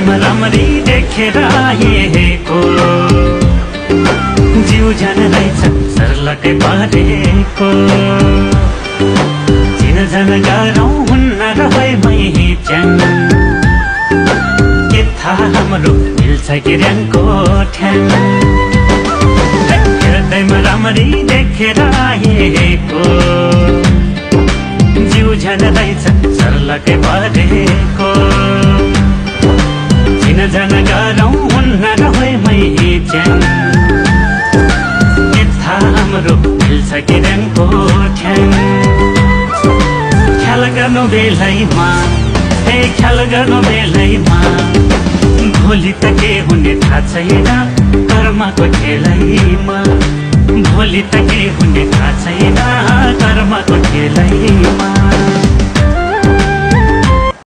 हृदयमा राम्ररी देखेर आएको जिउ जान रहेछ सर्लकै परेको चिनजान गरौँ हुन्न रहैमै च्याङ के थाहा हाम्रो मिल्छ कि र्याङको ठ्याङ हृदयमा राम्ररी देखेर आएको जिउ जान रहेछ सर्लकै परेको चिनजान गरौँ हुन्न रहैमै च्याङ के थाहा हाम्रो मिल्छ कि र्याङको ठ्याङ ख्याल गर्नु बेलैमा ख्याल गर्नु बेलैमा भोलि त के हुने थाहा छैन कर्मको खेलैमा भोलि त के हुने थाहा छैन कर्मको खेलैमा